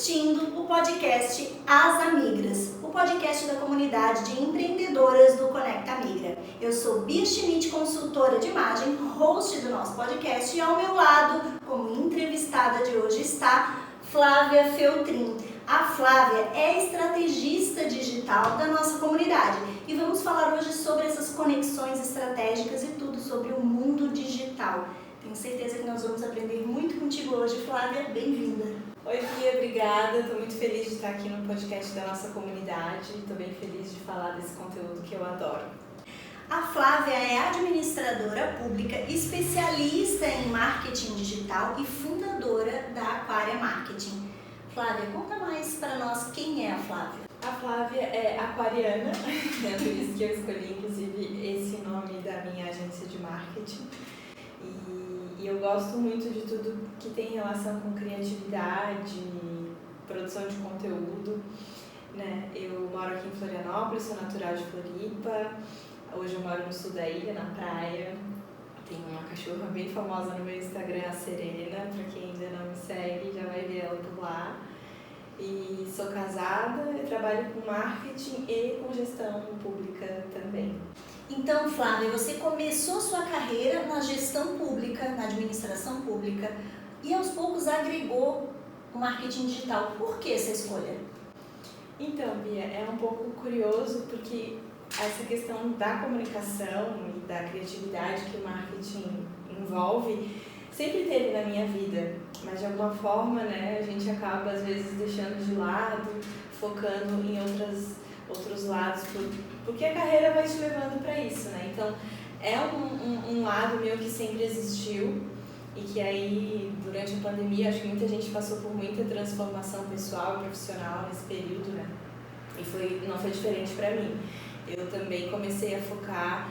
assistindo o podcast As Amigras, o podcast da comunidade de empreendedoras do Conecta Amigra. Eu sou Bia Schmidt, consultora de imagem, host do nosso podcast, e ao meu lado, como entrevistada de hoje, está Flávia Feltrin. A Flávia é estrategista digital da nossa comunidade e vamos falar hoje sobre essas conexões estratégicas e tudo sobre o mundo digital. Tenho certeza que nós vamos aprender muito contigo hoje, Flávia. Bem-vinda. Oi, Bia, obrigada. Estou muito feliz de estar aqui no podcast da nossa comunidade. Estou bem feliz de falar desse conteúdo que eu adoro. A Flávia é administradora pública, especialista em marketing digital e fundadora da Aquaria Marketing. Flávia, conta mais para nós quem é a Flávia. A Flávia é aquariana, é por isso que eu escolhi, inclusive, esse nome da minha agência de marketing. E eu gosto muito de tudo que tem relação com criatividade, produção de conteúdo, né? Eu moro aqui em Florianópolis, sou natural de Floripa. Hoje eu moro no sul da ilha, na praia. Tenho uma cachorra bem famosa no meu Instagram, a Serena. Para quem ainda não me segue, já vai ver ela por lá. E sou casada, eu trabalho com marketing e com gestão pública também. Então, Flávia, você começou sua carreira na gestão pública, na administração pública, e aos poucos agregou o marketing digital. Por que essa escolha? Então, Bia, é um pouco curioso porque essa questão da comunicação e da criatividade que o marketing envolve sempre teve na minha vida, mas de alguma forma, né, a gente acaba às vezes deixando de lado, focando em outros lados, porque a carreira vai te levando para isso, né? Então, é um lado meu que sempre existiu e que aí, durante a pandemia, acho que muita gente passou por muita transformação pessoal e profissional nesse período, né? E não foi diferente para mim. Eu também comecei a focar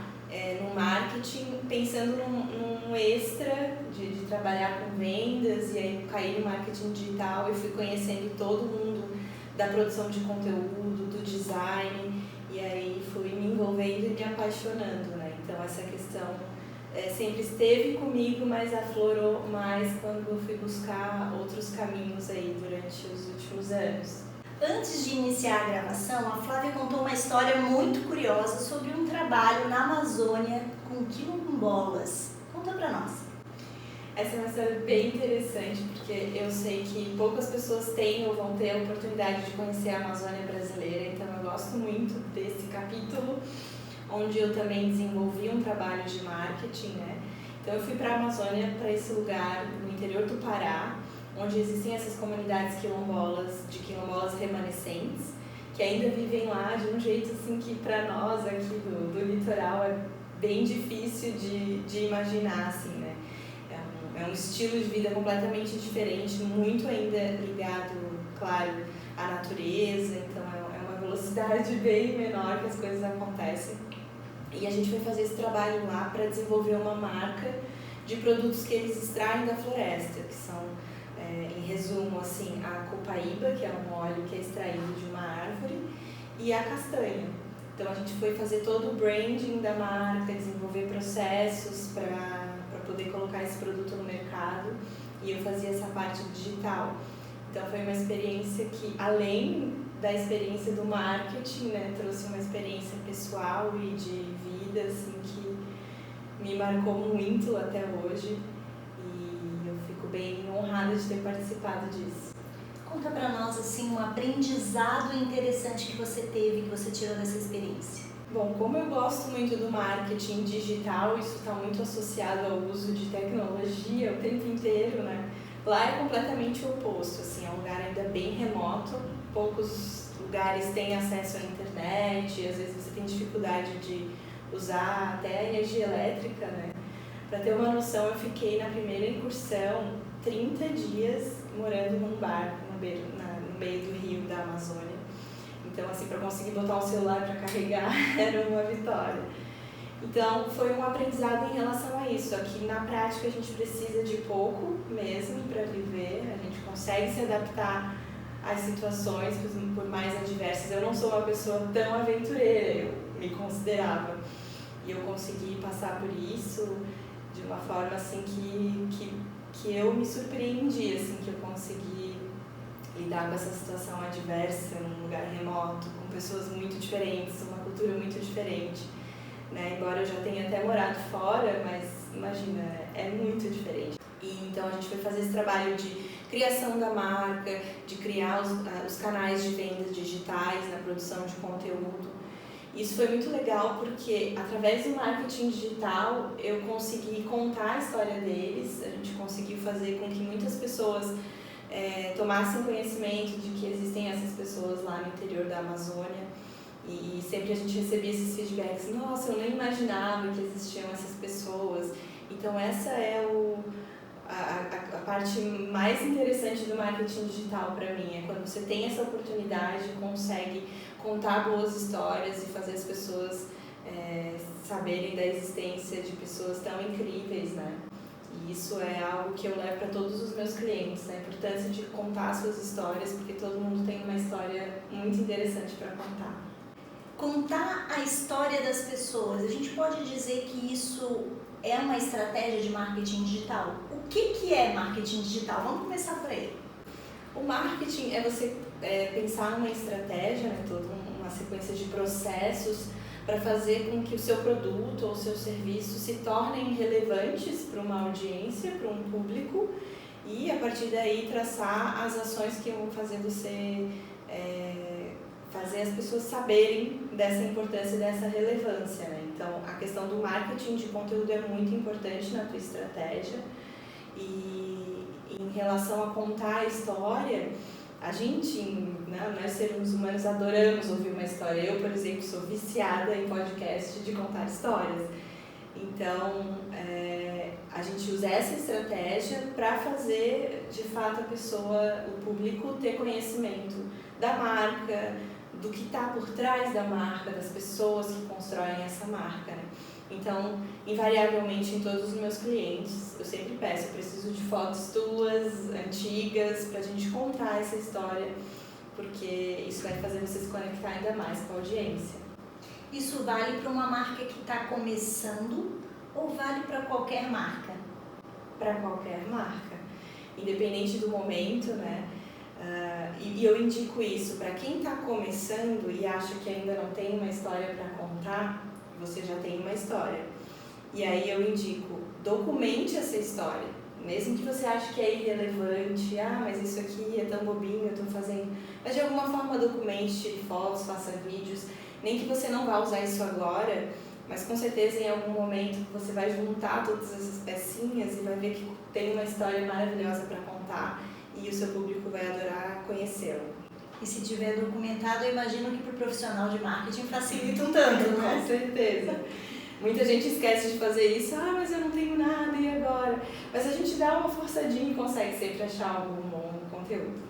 no marketing, pensando num extra de trabalhar com vendas, e aí caí no marketing digital e fui conhecendo todo mundo da produção de conteúdo, do design, e aí fui me envolvendo e me apaixonando, né? Então essa questão sempre esteve comigo, mas aflorou mais quando eu fui buscar outros caminhos aí durante os últimos anos. Antes de iniciar a gravação, a Flávia contou uma história muito curiosa sobre um trabalho na Amazônia com quilombolas. Conta pra nós. Essa é uma história bem interessante, porque eu sei que poucas pessoas têm ou vão ter a oportunidade de conhecer a Amazônia brasileira, então eu gosto muito desse capítulo, onde eu também desenvolvi um trabalho de marketing, né? Então eu fui para a Amazônia, para esse lugar no interior do Pará, onde existem essas comunidades quilombolas, de quilombolas remanescentes, que ainda vivem lá de um jeito assim que para nós aqui do litoral é bem difícil de imaginar, assim, né? É um estilo de vida completamente diferente, muito ainda ligado, claro, à natureza, então é uma velocidade bem menor que as coisas acontecem. E a gente foi fazer esse trabalho lá para desenvolver uma marca de produtos que eles extraem da floresta, que são, em resumo, assim, a copaíba, que é um óleo que é extraído de uma árvore, e a castanha. Então a gente foi fazer todo o branding da marca, desenvolver processos para poder colocar esse produto no mercado, e eu fazia essa parte digital. Então foi uma experiência que, além da experiência do marketing, né, trouxe uma experiência pessoal e de vida, assim, que me marcou muito até hoje, e eu fico bem honrada de ter participado disso. Conta pra nós, assim, um aprendizado interessante que você teve, que você tirou dessa experiência. Bom, como eu gosto muito do marketing digital, isso está muito associado ao uso de tecnologia o tempo inteiro, né? Lá é completamente o oposto, assim, é um lugar ainda bem remoto, poucos lugares têm acesso à internet, e às vezes você tem dificuldade de usar até energia elétrica, né? Para ter uma noção, eu fiquei na primeira incursão 30 dias morando num barco no meio do rio da Amazônia. Então, assim, para conseguir botar o celular para carregar era uma vitória. Então, foi um aprendizado em relação a isso. Aqui, na prática, a gente precisa de pouco mesmo para viver. A gente consegue se adaptar às situações, por mais adversas. Eu não sou uma pessoa tão aventureira, eu me considerava. E eu consegui passar por isso de uma forma, assim, que eu me surpreendi, assim, que eu consegui lidar com essa situação adversa num lugar remoto, com pessoas muito diferentes, uma cultura muito diferente, né? Embora eu já tenha até morado fora, mas imagina, é muito diferente. E então a gente foi fazer esse trabalho de criação da marca, de criar os canais de vendas digitais na produção de conteúdo. Isso foi muito legal porque através do marketing digital eu consegui contar a história deles, a gente conseguiu fazer com que muitas pessoas tomassem conhecimento de que existem essas pessoas lá no interior da Amazônia e sempre a gente recebia esses feedbacks, nossa, eu nem imaginava que existiam essas pessoas. Então essa é a parte mais interessante do marketing digital para mim, é quando você tem essa oportunidade, consegue contar boas histórias e fazer as pessoas saberem da existência de pessoas tão incríveis, né? E isso é algo que eu levo para todos os meus clientes, a importância de contar suas histórias, porque todo mundo tem uma história muito interessante para contar. Contar a história das pessoas, a gente pode dizer que isso é uma estratégia de marketing digital? O que é marketing digital? Vamos começar por aí. O marketing é você pensar numa estratégia, né, toda uma sequência de processos para fazer com que o seu produto ou o seu serviço se tornem relevantes para uma audiência, para um público, e a partir daí traçar as ações que vão fazer você fazer as pessoas saberem dessa importância, dessa relevância, né? Então, a questão do marketing de conteúdo é muito importante na tua estratégia. E em relação a contar a história, a gente, né, nós seres humanos adoramos ouvir uma história. Eu, por exemplo, sou viciada em podcast de contar histórias. Então, a gente usa essa estratégia para fazer, de fato, a pessoa, o público, ter conhecimento da marca, do que está por trás da marca, das pessoas que constroem essa marca, né? Então, invariavelmente, em todos os meus clientes, eu sempre peço, eu preciso de fotos tuas, antigas, para a gente contar essa história, porque isso vai fazer você se conectar ainda mais com a audiência. Isso vale para uma marca que está começando ou vale para qualquer marca? Para qualquer marca, independente do momento, né? E eu indico isso para quem está começando e acha que ainda não tem uma história para contar, você já tem uma história. E aí eu indico, documente essa história, mesmo que você ache que é irrelevante, mas isso aqui é tão bobinho, eu estou fazendo, mas de alguma forma documente, tire fotos, faça vídeos, nem que você não vá usar isso agora, mas com certeza em algum momento você vai juntar todas essas pecinhas e vai ver que tem uma história maravilhosa para contar e o seu público vai adorar conhecê-la. E se tiver documentado, eu imagino que para o profissional de marketing facilita um tanto, né? Com certeza. Muita gente esquece de fazer isso, mas eu não tenho nada, e agora? Mas a gente dá uma forçadinha e consegue sempre achar algum bom conteúdo.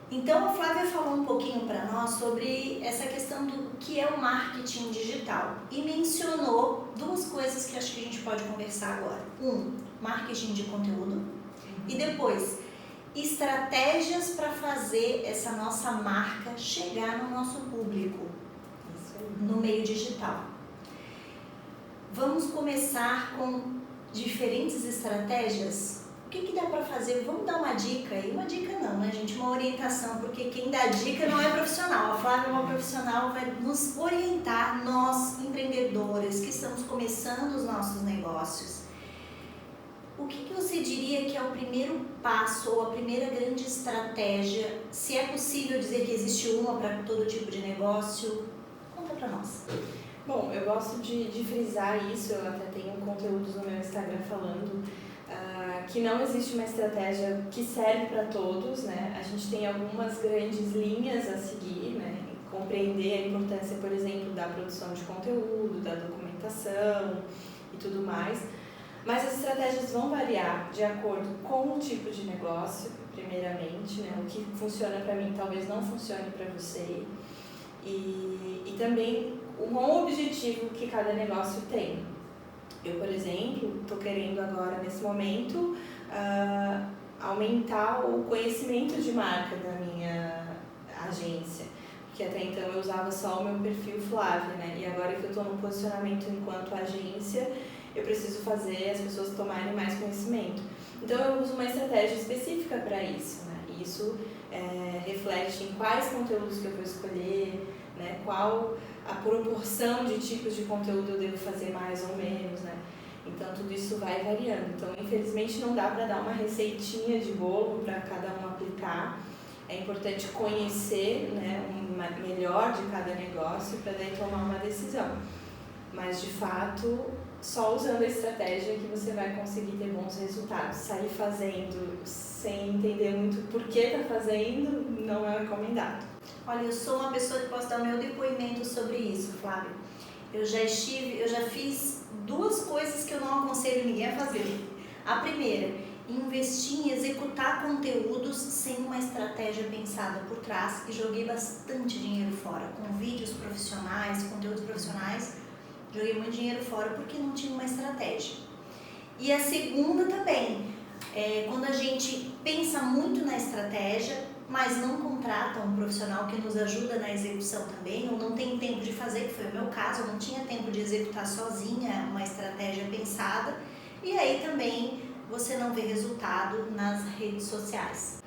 Então a Flávia falou um pouquinho para nós sobre essa questão do que é o marketing digital e mencionou duas coisas que acho que a gente pode conversar agora. Marketing de conteúdo e depois estratégias para fazer essa nossa marca chegar no nosso público no meio digital. Vamos começar com diferentes estratégias. O que dá para fazer? Vamos dar uma dica aí. Uma dica não, né, gente? Uma orientação, porque quem dá dica não é profissional. A Flávia é uma profissional, vai nos orientar, nós, empreendedoras, que estamos começando os nossos negócios. O que você diria que é o primeiro passo ou a primeira grande estratégia? Se é possível dizer que existe uma para todo tipo de negócio? Conta para nós. Bom, eu gosto de frisar isso, eu até tenho conteúdos no meu Instagram falando que não existe uma estratégia que serve para todos, né? A gente tem algumas grandes linhas a seguir, né? Compreender a importância, por exemplo, da produção de conteúdo, da documentação e tudo mais. Mas as estratégias vão variar de acordo com o tipo de negócio, primeiramente, né? O que funciona para mim talvez não funcione para você. E também um objetivo que cada negócio tem. Eu, por exemplo, estou querendo agora, nesse momento, aumentar o conhecimento de marca da minha agência. Porque até então eu usava só o meu perfil Flávia, né? E agora que eu estou no posicionamento enquanto agência, eu preciso fazer as pessoas tomarem mais conhecimento. Então eu uso uma estratégia específica para isso, né? Isso reflete em quais conteúdos que eu vou escolher, né? Qual a proporção de tipos de conteúdo eu devo fazer mais ou menos, né? Então tudo isso vai variando. Então infelizmente não dá para dar uma receitinha de bolo para cada um aplicar. É importante conhecer, né, melhor de cada negócio para daí tomar uma decisão. Mas de fato, só usando a estratégia que você vai conseguir ter bons resultados. Sair fazendo sem entender muito por que está fazendo não é recomendado. Olha, eu sou uma pessoa que posso dar o meu depoimento sobre isso, Flávia. Eu já fiz 2 coisas que eu não aconselho ninguém a fazer. A primeira, investir em executar conteúdos sem uma estratégia pensada por trás e joguei bastante dinheiro fora, com vídeos profissionais, conteúdos profissionais, joguei muito dinheiro fora porque não tinha uma estratégia. E a segunda também, quando a gente pensa muito na estratégia, mas não contrata um profissional que nos ajuda na execução também, ou não tem tempo de fazer, que foi o meu caso, eu não tinha tempo de executar sozinha uma estratégia pensada, e aí também você não vê resultado nas redes sociais.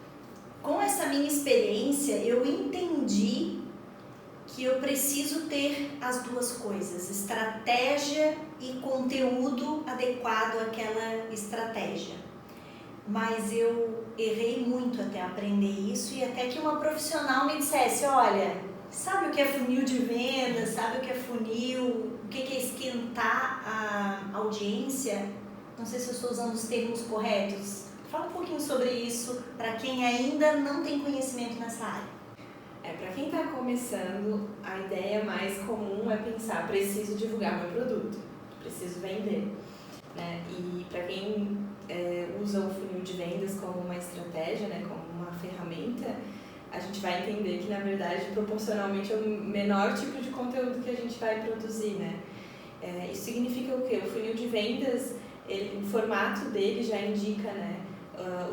Com essa minha experiência, eu entendi que eu preciso ter as 2 coisas, estratégia e conteúdo adequado àquela estratégia. Mas eu errei muito até aprender isso e até que uma profissional me dissesse, olha, sabe o que é funil de venda, sabe o que é funil, o que é esquentar a audiência? Não sei se eu estou usando os termos corretos. Fala um pouquinho sobre isso para quem ainda não tem conhecimento nessa área. Para quem está começando, a ideia mais comum é pensar, preciso divulgar meu produto, preciso vender. Né? E para quem usa o funil de vendas como uma estratégia, né, como uma ferramenta, a gente vai entender que, na verdade, proporcionalmente é o menor tipo de conteúdo que a gente vai produzir. Né? Isso significa o quê? O funil de vendas, o formato dele já indica, né,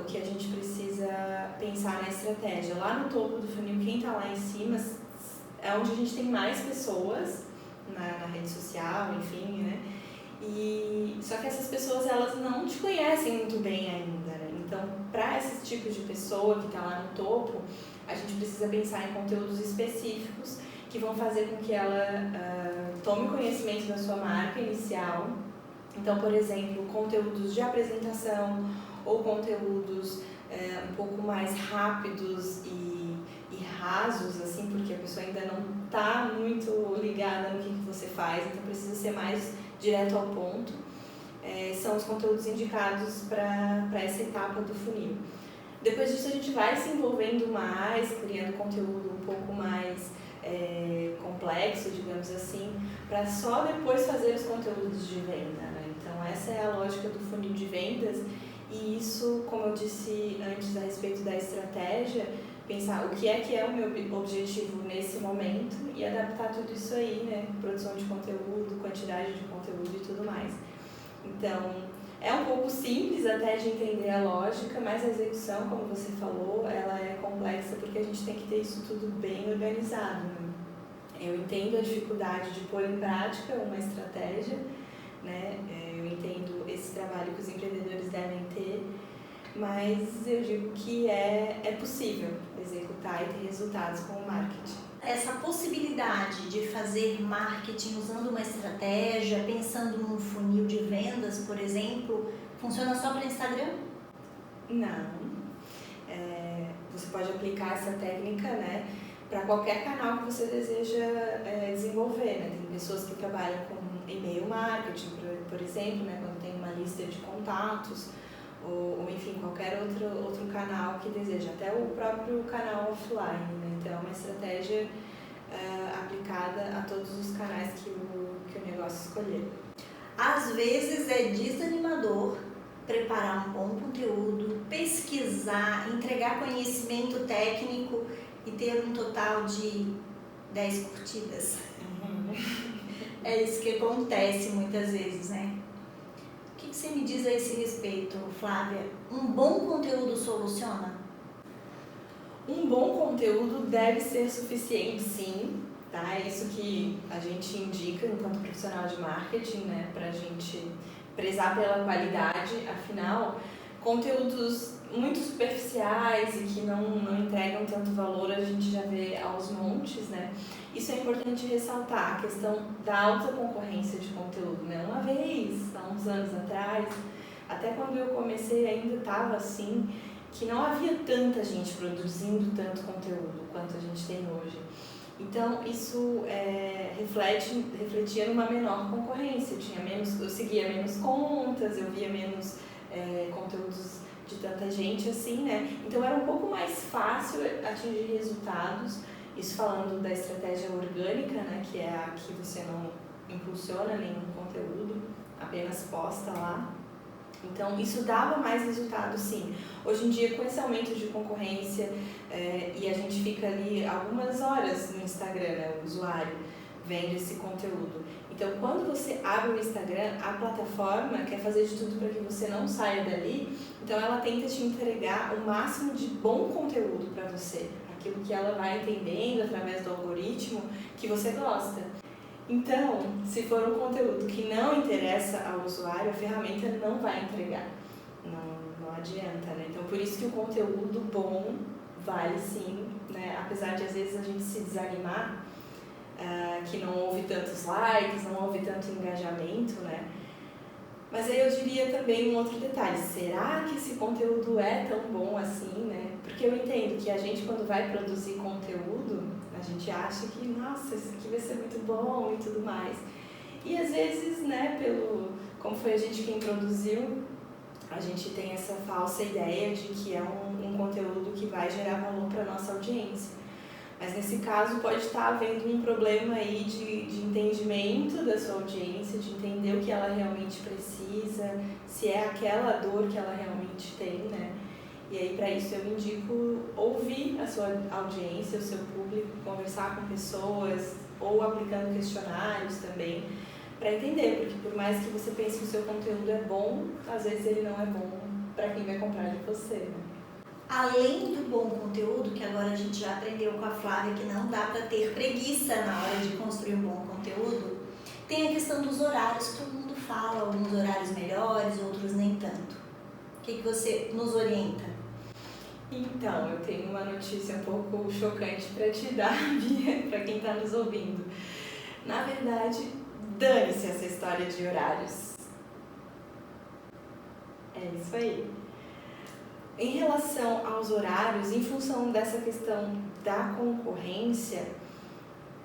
o que a gente precisa pensar na estratégia. Lá no topo do funil, quem está lá em cima é onde a gente tem mais pessoas na rede social, enfim, né? Só que essas pessoas, elas não te conhecem muito bem ainda, né? Então, para esse tipo de pessoa que está lá no topo, a gente precisa pensar em conteúdos específicos que vão fazer com que ela tome conhecimento da sua marca inicial. Então, por exemplo, conteúdos de apresentação ou conteúdos um pouco mais rápidos e rasos, assim, porque a pessoa ainda não está muito ligada no que você faz, então precisa ser mais direto ao ponto. São os conteúdos indicados para essa etapa do funil. Depois disso a gente vai se envolvendo mais, criando conteúdo um pouco mais complexo, digamos assim, para só depois fazer os conteúdos de venda, né? Então essa é a lógica do funil de vendas e isso, como eu disse antes a respeito da estratégia, pensar o que é o meu objetivo nesse momento e adaptar tudo isso aí, né? Produção de conteúdo, quantidade de conteúdo e tudo mais. Então, é um pouco simples até de entender a lógica, mas a execução, como você falou, ela é complexa porque a gente tem que ter isso tudo bem organizado, né? Eu entendo a dificuldade de pôr em prática uma estratégia, né? Eu entendo esse trabalho que os empreendedores devem ter, mas eu digo que é possível executar e ter resultados com o marketing. Essa possibilidade de fazer marketing usando uma estratégia, pensando num funil de vendas, por exemplo, funciona só para Instagram? Não. Você pode aplicar essa técnica, né, para qualquer canal que você deseja desenvolver. Né? Tem pessoas que trabalham com e-mail marketing, por exemplo, né, quando tem uma lista de contatos, ou enfim, qualquer outro canal que deseja, até o próprio canal offline, né? Então é uma estratégia aplicada a todos os canais que o negócio escolher. Às vezes é desanimador preparar um bom conteúdo, pesquisar, entregar conhecimento técnico e ter um total de 10 curtidas. É isso que acontece muitas vezes, né? O que você me diz a esse respeito, Flávia? Um bom conteúdo soluciona? Um bom conteúdo deve ser suficiente, sim, tá? É isso que a gente indica enquanto profissional de marketing, né? Pra gente prezar pela qualidade, afinal, conteúdos muito superficiais e que não entregam tanto valor, a gente já vê aos montes, né? Isso é importante ressaltar, a questão da alta concorrência de conteúdo, né? Uma vez, há uns anos atrás, até quando eu comecei ainda estava assim, que não havia tanta gente produzindo tanto conteúdo quanto a gente tem hoje. Então, isso refletia numa menor concorrência. Eu seguia menos contas, eu via menos conteúdos de tanta gente assim, né? Então, era um pouco mais fácil atingir resultados. Isso falando da estratégia orgânica, né? Que é a que você não impulsiona nenhum conteúdo, apenas posta lá. Então, isso dava mais resultado, sim. Hoje em dia, com esse aumento de concorrência, e a gente fica ali algumas horas no Instagram, né, o usuário, vendo esse conteúdo. Então, quando você abre o Instagram, a plataforma quer fazer de tudo para que você não saia dali, então ela tenta te entregar o máximo de bom conteúdo para você, aquilo que ela vai entendendo através do algoritmo que você gosta. Então, se for um conteúdo que não interessa ao usuário, a ferramenta não vai entregar. Não adianta, né? Então, por isso que o conteúdo bom vale sim, né? Apesar de às vezes a gente se desanimar, que não houve tantos likes, não houve tanto engajamento, né? Mas aí eu diria também um outro detalhe, será que esse conteúdo é tão bom assim, né? Porque eu entendo que a gente, quando vai produzir conteúdo, a gente acha que, nossa, isso aqui vai ser muito bom e tudo mais. E às vezes, né, como foi a gente quem produziu, a gente tem essa falsa ideia de que é um conteúdo que vai gerar valor para a nossa audiência. Mas nesse caso pode estar havendo um problema aí de entendimento da sua audiência, de entender o que ela realmente precisa, se é aquela dor que ela realmente tem, né? E aí, para isso, eu indico ouvir a sua audiência, o seu público, conversar com pessoas ou aplicando questionários também, para entender, porque por mais que você pense que o seu conteúdo é bom, às vezes ele não é bom para quem vai comprar de você, né? Além do bom conteúdo, que agora a gente já aprendeu com a Flávia que não dá para ter preguiça na hora de construir um bom conteúdo, tem a questão dos horários, que todo mundo fala, alguns horários melhores, outros nem tanto. O que você nos orienta? Então, eu tenho uma notícia um pouco chocante para te dar, Bia, para quem está nos ouvindo. Na verdade, dane-se essa história de horários. É isso aí. Em relação aos horários, em função dessa questão da concorrência,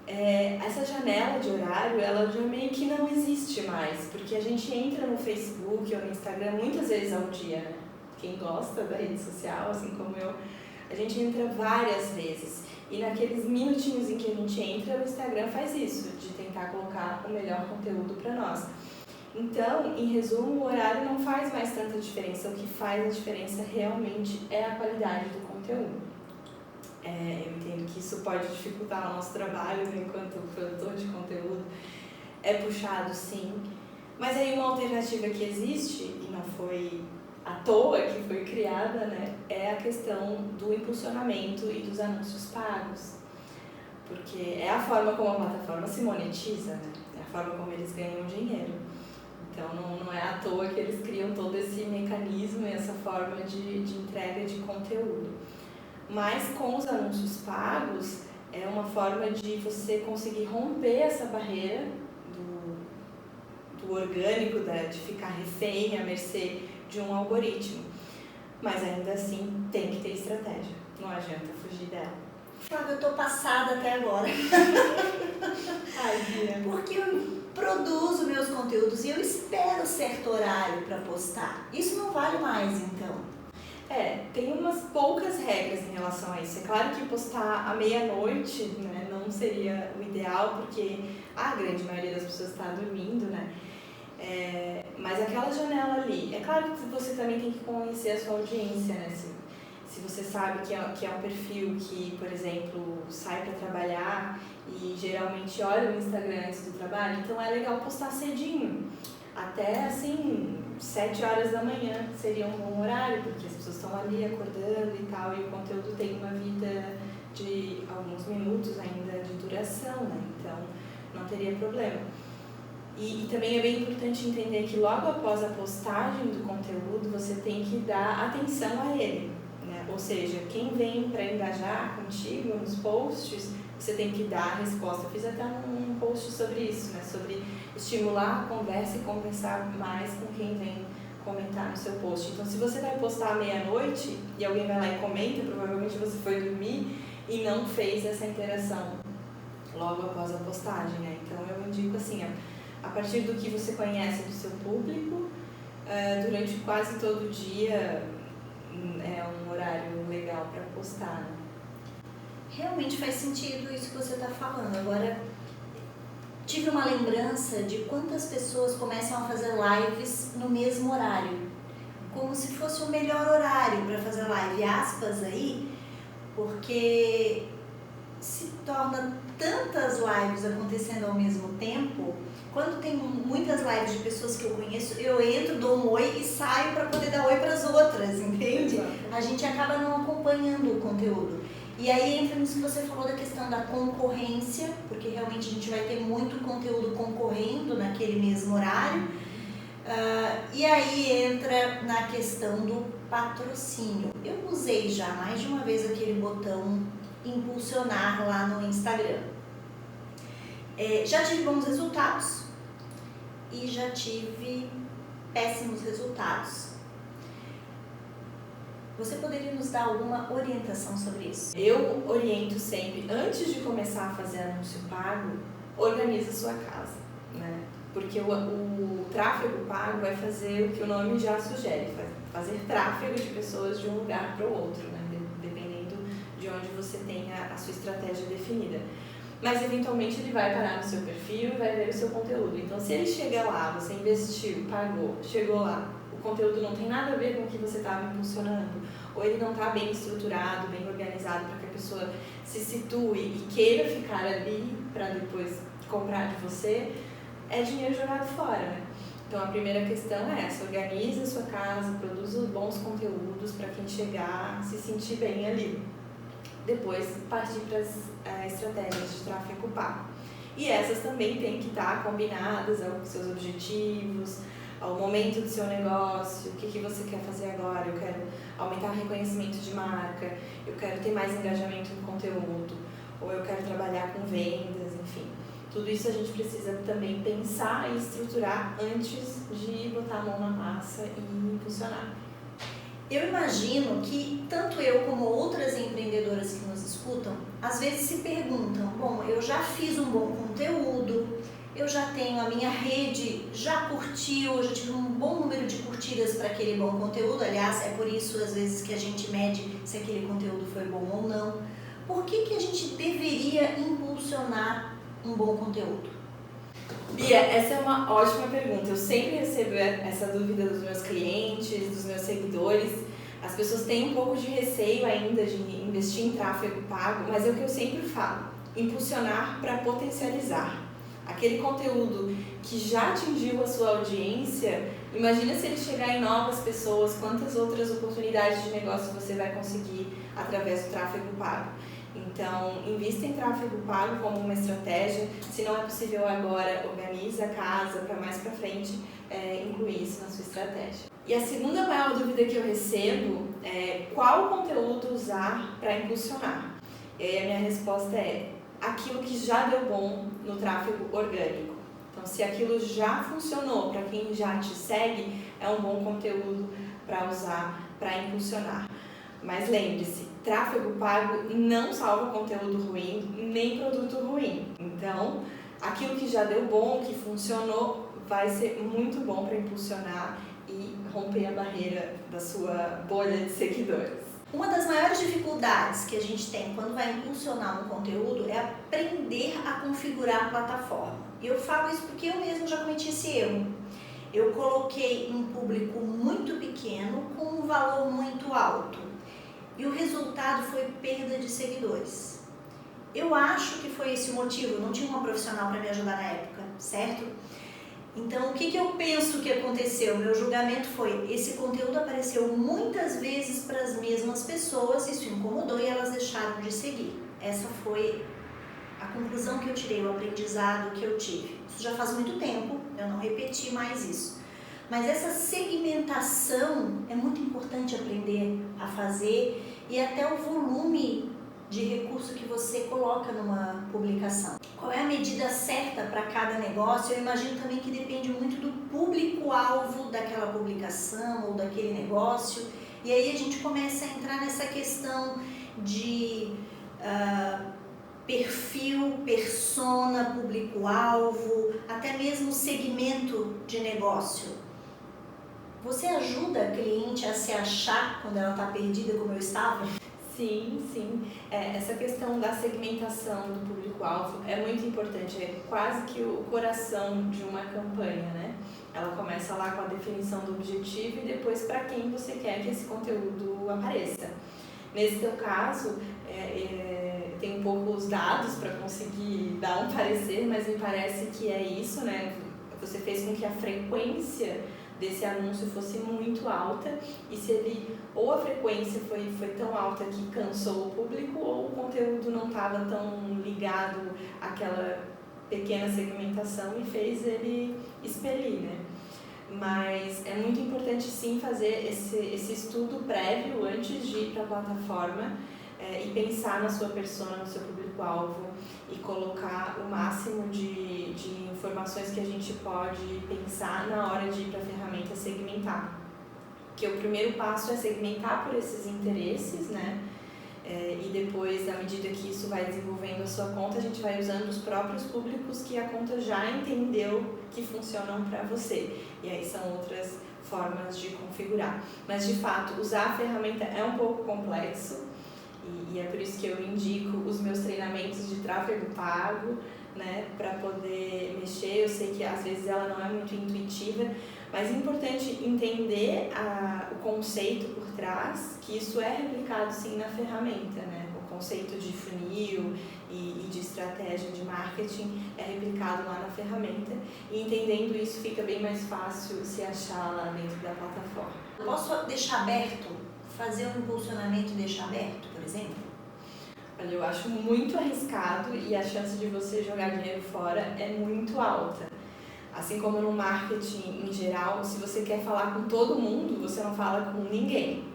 essa janela de horário, ela já meio que não existe mais, porque a gente entra no Facebook ou no Instagram muitas vezes ao dia, né? Quem gosta da rede social, assim como eu, a gente entra várias vezes. E naqueles minutinhos em que a gente entra, o Instagram faz isso, de tentar colocar o melhor conteúdo para nós. Então, em resumo, o horário não faz mais tanta diferença. O que faz a diferença realmente é a qualidade do conteúdo. Eu entendo que isso pode dificultar o nosso trabalho, né, enquanto produtor de conteúdo. É puxado, sim. Mas aí uma alternativa que existe, e não foi à toa que foi criada, né, é a questão do impulsionamento e dos anúncios pagos. Porque é a forma como a plataforma se monetiza, né? É a forma como eles ganham dinheiro. Então, não é à toa que eles criam todo esse mecanismo e essa forma de entrega de conteúdo. Mas com os anúncios pagos, é uma forma de você conseguir romper essa barreira do orgânico, de ficar refém, à mercê de um algoritmo. Mas ainda assim, tem que ter estratégia. Não adianta fugir dela. Flávia, eu tô passada até agora. Ai, Bia. Porque eu produzo meus conteúdos e eu espero certo horário para postar. Isso não vale mais, então? Tem umas poucas regras em relação a isso. É claro que postar à meia-noite, né, não seria o ideal, porque a grande maioria das pessoas está dormindo, né? Mas aquela janela ali, é claro que você também tem que conhecer a sua audiência, né? Se você sabe que é um perfil que, por exemplo, sai para trabalhar e geralmente olha o Instagram antes do trabalho, então é legal postar cedinho. Até assim, 7 horas da manhã seria um bom horário, porque as pessoas estão ali acordando e tal, e o conteúdo tem uma vida de alguns minutos ainda de duração, né? Então não teria problema. E também é bem importante entender que logo após a postagem do conteúdo, você tem que dar atenção a ele, né? Ou seja, quem vem para engajar contigo nos posts, você tem que dar a resposta. Eu fiz até um post sobre isso, né? Sobre estimular a conversa e conversar mais com quem vem comentar no seu post. Então, se você vai postar à meia-noite e alguém vai lá e comenta, provavelmente você foi dormir e não fez essa interação logo após a postagem, né? Então, eu indico assim, a partir do que você conhece do seu público, durante quase todo o dia é um horário legal para postar, né? Realmente faz sentido isso que você está falando. Agora, tive uma lembrança de quantas pessoas começam a fazer lives no mesmo horário, como se fosse o melhor horário para fazer live, aspas aí, porque se torna tantas lives acontecendo ao mesmo tempo. Quando tem muitas lives de pessoas que eu conheço, eu entro, dou um oi e saio para poder dar oi para as outras, entende? Exato. A gente acaba não acompanhando o conteúdo. E aí entra nisso que você falou da questão da concorrência, porque realmente a gente vai ter muito conteúdo concorrendo naquele mesmo horário. E aí entra na questão do patrocínio. Eu usei já mais de uma vez aquele botão impulsionar lá no Instagram. Já tive bons resultados e já tive péssimos resultados. Você poderia nos dar alguma orientação sobre isso? Eu oriento sempre, antes de começar a fazer anúncio pago, organiza a sua casa, né? Porque o tráfego pago vai fazer o que o nome já sugere, fazer tráfego de pessoas de um lugar para o outro, né? Dependendo de onde você tenha a sua estratégia definida. Mas eventualmente ele vai parar no seu perfil e vai ver o seu conteúdo. Então, se ele chega lá, você investiu, pagou, chegou lá, o conteúdo não tem nada a ver com o que você estava impulsionando, ou ele não está bem estruturado, bem organizado para que a pessoa se situe e queira ficar ali para depois comprar de você, é dinheiro jogado fora, né? Então, a primeira questão é essa: organize a sua casa, produza bons conteúdos para quem chegar se sentir bem ali. Depois, partir para as estratégias de tráfego pago. E essas também têm que estar combinadas aos seus objetivos, ao momento do seu negócio, o que você quer fazer agora. Eu quero aumentar o reconhecimento de marca, eu quero ter mais engajamento no conteúdo, ou eu quero trabalhar com vendas, enfim. Tudo isso a gente precisa também pensar e estruturar antes de botar a mão na massa e impulsionar. Eu imagino que tanto eu como outras empreendedoras que nos escutam, às vezes se perguntam, bom, eu já fiz um bom conteúdo, eu já tenho a minha rede, já curtiu, eu já tive um bom número de curtidas para aquele bom conteúdo. Aliás, é por isso às vezes que a gente mede se aquele conteúdo foi bom ou não. Por que a gente deveria impulsionar um bom conteúdo? Bia, essa é uma ótima pergunta. Eu sempre recebo essa dúvida dos meus clientes, dos meus seguidores. As pessoas têm um pouco de receio ainda de investir em tráfego pago, mas é o que eu sempre falo: impulsionar para potencializar. Aquele conteúdo que já atingiu a sua audiência, imagina se ele chegar em novas pessoas, quantas outras oportunidades de negócio você vai conseguir através do tráfego pago. Então, invista em tráfego pago como uma estratégia. Se não é possível agora, organiza a casa para mais para frente incluir isso na sua estratégia. E a segunda maior dúvida que eu recebo é qual conteúdo usar para impulsionar. E aí a minha resposta é aquilo que já deu bom no tráfego orgânico. Então, se aquilo já funcionou para quem já te segue, é um bom conteúdo para usar para impulsionar. Mas lembre-se, tráfego pago não salva conteúdo ruim, nem produto ruim. Então, aquilo que já deu bom, que funcionou, vai ser muito bom para impulsionar e romper a barreira da sua bolha de seguidores. Uma das maiores dificuldades que a gente tem quando vai impulsionar um conteúdo é aprender a configurar a plataforma. E eu falo isso porque eu mesmo já cometi esse erro. Eu coloquei um público muito pequeno com um valor muito alto. E o resultado foi perda de seguidores. Eu acho que foi esse o motivo. Eu não tinha uma profissional para me ajudar na época, certo? Então, o que eu penso que aconteceu? Meu julgamento foi: esse conteúdo apareceu muitas vezes para as mesmas pessoas, isso incomodou e elas deixaram de seguir. Essa foi a conclusão que eu tirei, o aprendizado que eu tive. Isso já faz muito tempo, eu não repeti mais isso. Mas essa segmentação é muito importante aprender a fazer e até o volume de recurso que você coloca numa publicação. Qual é a medida certa para cada negócio? Eu imagino também que depende muito do público-alvo daquela publicação ou daquele negócio. E aí a gente começa a entrar nessa questão de perfil, persona, público-alvo, até mesmo segmento de negócio. Você ajuda a cliente a se achar quando ela está perdida como eu estava? Sim, sim. Essa questão da segmentação do público-alvo é muito importante, é quase que o coração de uma campanha, né? Ela começa lá com a definição do objetivo e depois para quem você quer que esse conteúdo apareça. Nesse teu caso, tem um pouco os dados para conseguir dar um parecer, mas me parece que é isso, né? Você fez com que a frequência desse anúncio fosse muito alta, e se ele, ou a frequência foi tão alta que cansou o público, ou o conteúdo não estava tão ligado àquela pequena segmentação e fez ele expelir, né? Mas é muito importante sim fazer esse estudo prévio antes de ir para a plataforma e pensar na sua persona, no seu público-alvo e colocar o máximo de informações que a gente pode pensar na hora de ir para a ferramenta segmentar. Que o primeiro passo é segmentar por esses interesses, né? E depois, à medida que isso vai desenvolvendo a sua conta, a gente vai usando os próprios públicos que a conta já entendeu que funcionam para você. E aí são outras formas de configurar. Mas, de fato, usar a ferramenta é um pouco complexo e é por isso que eu indico os meus treinamentos de tráfego pago, né, para poder mexer. Eu sei que às vezes ela não é muito intuitiva, mas é importante entender o conceito por trás, que isso é replicado sim na ferramenta, né? O conceito de funil e de estratégia de marketing é replicado lá na ferramenta, e entendendo isso fica bem mais fácil se achar lá dentro da plataforma. Posso deixar aberto? Fazer um impulsionamento e deixar aberto, por exemplo? Olha, eu acho muito arriscado e a chance de você jogar dinheiro fora é muito alta. Assim como no marketing em geral, se você quer falar com todo mundo, você não fala com ninguém.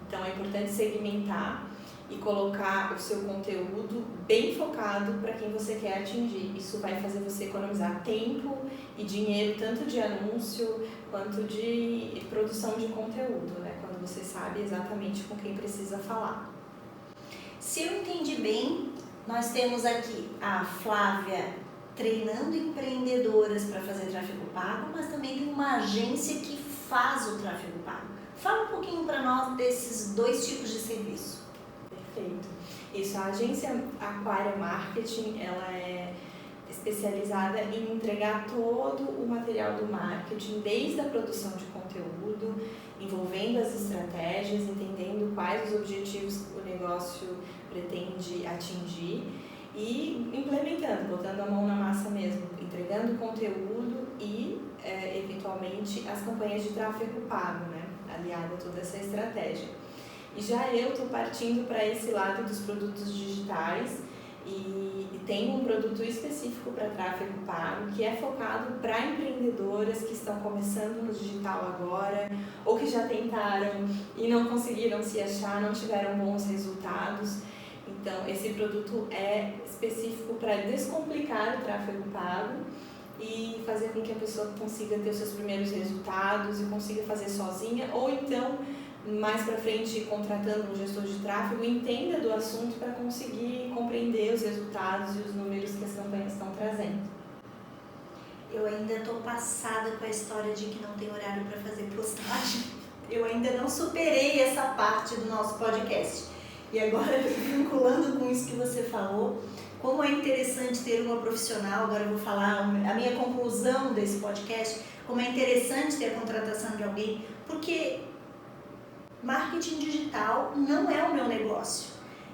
Então é importante segmentar e colocar o seu conteúdo bem focado para quem você quer atingir. Isso vai fazer você economizar tempo e dinheiro, tanto de anúncio quanto de produção de conteúdo, né? Quando você sabe exatamente com quem precisa falar. Se eu entendi bem, nós temos aqui a Flávia treinando empreendedoras para fazer tráfego pago, mas também tem uma agência que faz o tráfego pago. Fala um pouquinho para nós desses dois tipos de serviço. Perfeito. Isso, a agência Aquaria Marketing, ela é especializada em entregar todo o material do marketing, desde a produção de conteúdo, envolvendo as estratégias, entendendo quais os objetivos o negócio pretende atingir e implementando, botando a mão na massa mesmo, entregando conteúdo e, eventualmente, as campanhas de tráfego pago, né, aliada a toda essa estratégia. E já eu estou partindo para esse lado dos produtos digitais e tenho um produto específico para tráfego pago que é focado para empreendedoras que estão começando no digital agora ou que já tentaram e não conseguiram se achar, não tiveram bons resultados. Então, esse produto é específico para descomplicar o tráfego pago e fazer com que a pessoa consiga ter os seus primeiros resultados e consiga fazer sozinha, ou então, mais para frente, contratando um gestor de tráfego, entenda do assunto para conseguir compreender os resultados e os números que as campanhas estão trazendo. Eu ainda estou passada com a história de que não tem horário para fazer postagem. Eu ainda não superei essa parte do nosso podcast. E agora, vinculando com isso que você falou, como é interessante ter uma profissional, agora eu vou falar a minha conclusão desse podcast, como é interessante ter a contratação de alguém, porque marketing digital não é o meu negócio,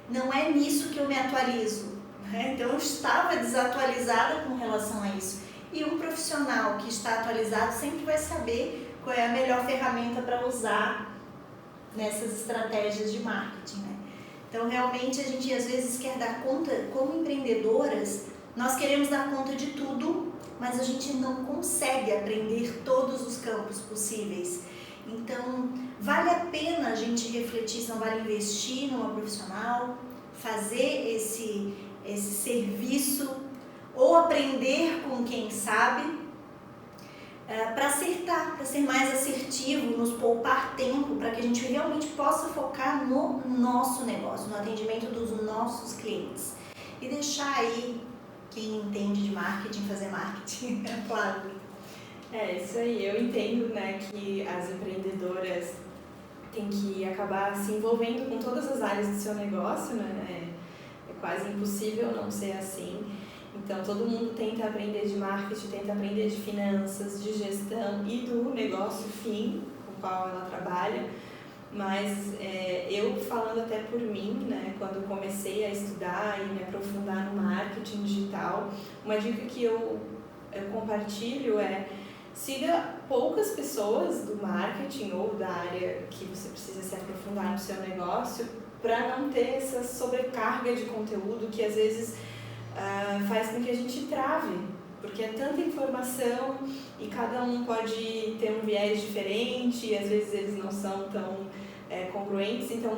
não é nisso que eu me atualizo, né? Então eu estava desatualizada com relação a isso. E um profissional que está atualizado sempre vai saber qual é a melhor ferramenta para usar nessas estratégias de marketing, né? Então, realmente, a gente às vezes quer dar conta, como empreendedoras, nós queremos dar conta de tudo, mas a gente não consegue aprender todos os campos possíveis. Então, vale a pena a gente refletir se não vale investir numa profissional, fazer esse serviço ou aprender com quem sabe, para acertar, para ser mais assertivo, nos poupar tempo, para que a gente realmente possa focar no nosso negócio, no atendimento dos nossos clientes. E deixar aí quem entende de marketing fazer marketing, é claro. É isso aí, eu entendo, né, que as empreendedoras têm que acabar se envolvendo com todas as áreas do seu negócio, né? É quase impossível não ser assim. Então, todo mundo tenta aprender de marketing, tenta aprender de finanças, de gestão e do negócio fim com o qual ela trabalha. Mas eu falando até por mim, né, quando comecei a estudar e me aprofundar no marketing digital, uma dica que eu compartilho é: siga poucas pessoas do marketing ou da área que você precisa se aprofundar no seu negócio, para não ter essa sobrecarga de conteúdo que às vezes faz com que a gente trave, porque é tanta informação e cada um pode ter um viés diferente e às vezes eles não são tão congruentes. Então,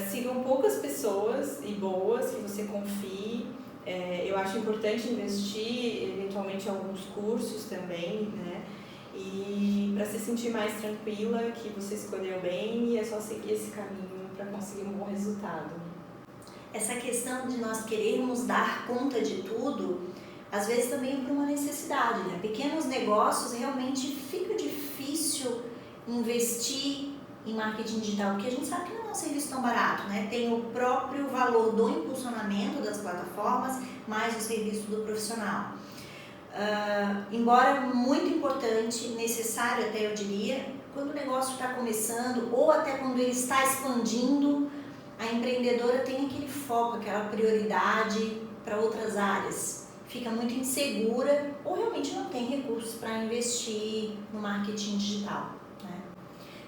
sigam poucas pessoas e boas que você confie. Eu acho importante investir eventualmente em alguns cursos também, né? E para se sentir mais tranquila que você escolheu bem, e é só seguir esse caminho para conseguir um bom resultado. Essa questão de nós querermos dar conta de tudo, às vezes também é por uma necessidade, né? Pequenos negócios realmente fica difícil investir em marketing digital, porque a gente sabe que não é um serviço tão barato, né? Tem o próprio valor do impulsionamento das plataformas, mais o serviço do profissional. Embora muito importante, necessário até eu diria, quando o negócio está começando ou até quando ele está expandindo, a empreendedora tem aquele foco, aquela prioridade para outras áreas. Fica muito insegura ou realmente não tem recursos para investir no marketing digital, né?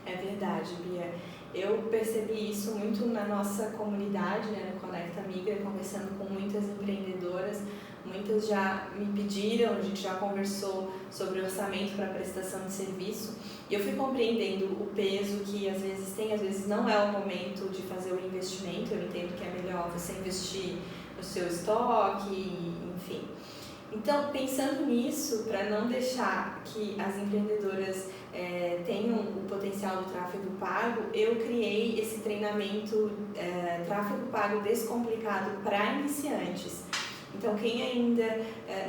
É verdade, Bia. Eu percebi isso muito na nossa comunidade, né, no Conecta Migra, conversando com muitas empreendedoras. Muitas já me pediram, a gente já conversou sobre orçamento para prestação de serviço, e eu fui compreendendo o peso que às vezes tem, às vezes não é o momento de fazer o investimento. Eu entendo que é melhor você investir no seu estoque, enfim. Então, pensando nisso, para não deixar que as empreendedoras tenham o potencial do tráfego pago, eu criei esse treinamento Tráfego Pago Descomplicado para iniciantes. Então, quem ainda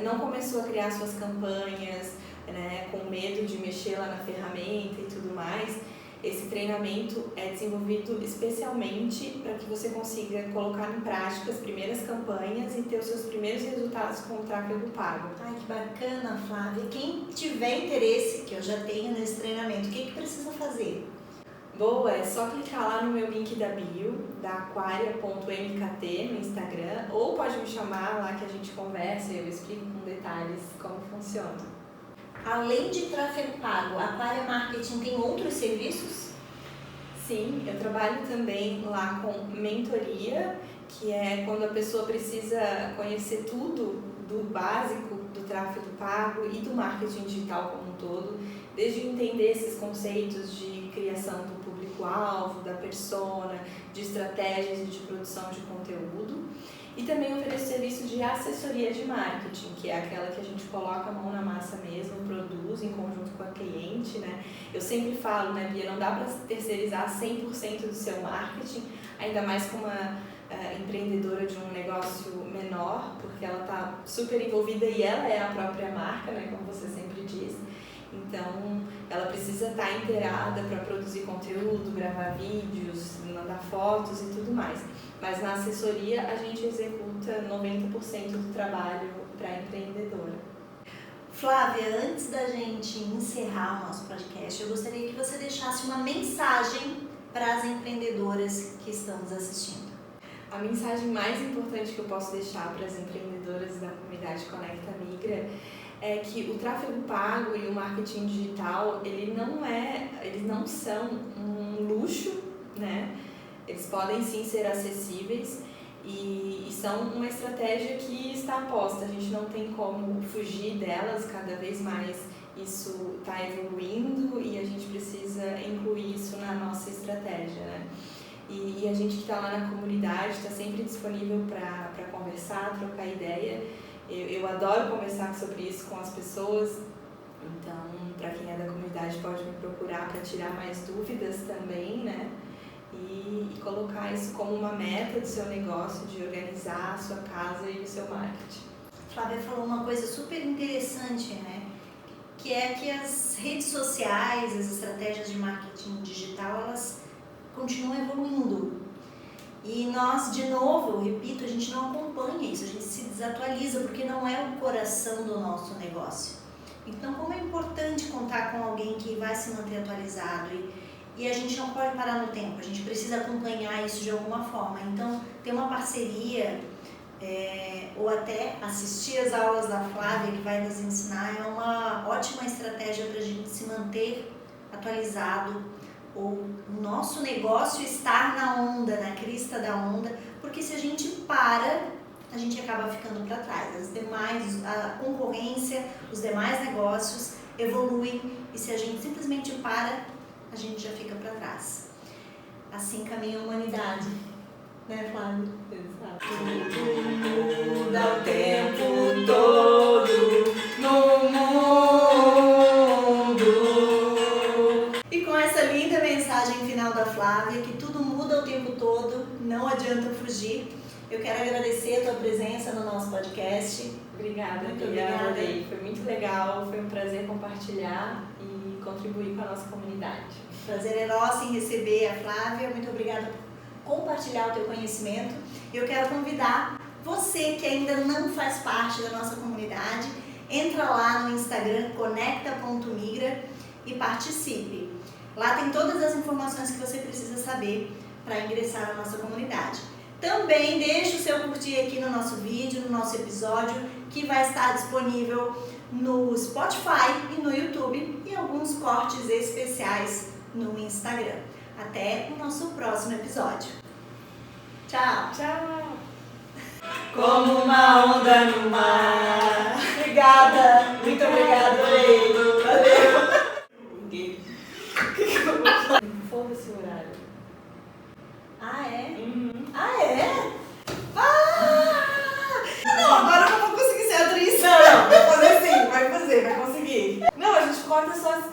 não começou a criar suas campanhas, né, com medo de mexer lá na ferramenta e tudo mais, esse treinamento é desenvolvido especialmente para que você consiga colocar em prática as primeiras campanhas e ter os seus primeiros resultados com o tráfego pago. Ai, que bacana, Flávia. Quem tiver interesse, que eu já tenho nesse treinamento, o que precisa fazer? Boa, é só clicar lá no meu link da bio, da aquaria.mkt no Instagram, ou pode me chamar lá que a gente conversa e eu explico com detalhes como funciona. Além de tráfego pago, a Aquaria Marketing tem outros serviços? Sim, eu trabalho também lá com mentoria, que é quando a pessoa precisa conhecer tudo do básico do tráfego pago e do marketing digital como um todo, desde entender esses conceitos de criação do público-alvo, da persona, de estratégias e de produção de conteúdo. E também ofereço serviço de assessoria de marketing, que é aquela que a gente coloca a mão na massa mesmo, produz em conjunto com a cliente, né? Eu sempre falo, né, Bia, não dá para terceirizar 100% do seu marketing, ainda mais com uma empreendedora de um negócio menor, porque ela está super envolvida e ela é a própria marca, né, como você sempre diz. Então, ela precisa estar inteirada para produzir conteúdo, gravar vídeos, mandar fotos e tudo mais. Mas na assessoria a gente executa 90% do trabalho para a empreendedora. Flávia, antes da gente encerrar o nosso podcast, eu gostaria que você deixasse uma mensagem para as empreendedoras que estamos assistindo. A mensagem mais importante que eu posso deixar para as empreendedoras da comunidade Conecta Migra é que o tráfego pago e o marketing digital, eles não são um luxo, né? eles podem sim ser acessíveis e são uma estratégia que está posta, a gente não tem como fugir delas, cada vez mais isso está evoluindo e a gente precisa incluir isso na nossa estratégia, né? E a gente que está lá na comunidade está sempre disponível para conversar, trocar ideia. Eu adoro conversar sobre isso com as pessoas, então para quem é da comunidade pode me procurar para tirar mais dúvidas também, né? E colocar isso como uma meta do seu negócio, de organizar a sua casa e o seu marketing. Flávia falou uma coisa super interessante, né? Que é que as redes sociais, as estratégias de marketing digital, elas continuam evoluindo. E nós, de novo, eu repito, a gente não acompanha isso, a gente se desatualiza, porque não é o coração do nosso negócio. Então, como é importante contar com alguém que vai se manter atualizado e a gente não pode parar no tempo, a gente precisa acompanhar isso de alguma forma. Então, ter uma parceria ou até assistir as aulas da Flávia, que vai nos ensinar, é uma ótima estratégia para a gente se manter atualizado, ou o nosso negócio estar na onda, na crista da onda, porque se a gente para, a gente acaba ficando para trás. A concorrência, os demais negócios evoluem e se a gente simplesmente para, a gente já fica para trás. Assim caminha a humanidade, né, Flávio? Exato. Tudo muda o tempo todo no mundo. E com essa linda mensagem final da Flávia, que tudo muda o tempo todo, não adianta fugir. Eu quero agradecer a tua presença no nosso podcast. Obrigada, muito Bia, obrigada. Adorei. Foi muito legal, foi um prazer compartilhar e contribuir com a nossa comunidade. Prazer é nosso em receber a Flávia. Muito obrigada por compartilhar o teu conhecimento. Eu quero convidar você que ainda não faz parte da nossa comunidade, entra lá no Instagram conecta.migra e participe. Lá tem todas as informações que você precisa saber para ingressar na nossa comunidade. Também deixa o seu curtir aqui no nosso vídeo, no nosso episódio, que vai estar disponível no Spotify e no YouTube e alguns cortes especiais no Instagram. Até o nosso próximo episódio. Tchau! Tchau! Como uma onda no mar. Obrigada! Muito obrigada, adorei! Valeu! Foda-se o horário. Ah, é? Uhum. Ah, é? Ah! Não, agora eu não vou conseguir ser atriz. Não, vai fazer sim, vai conseguir. Não, a gente corta só as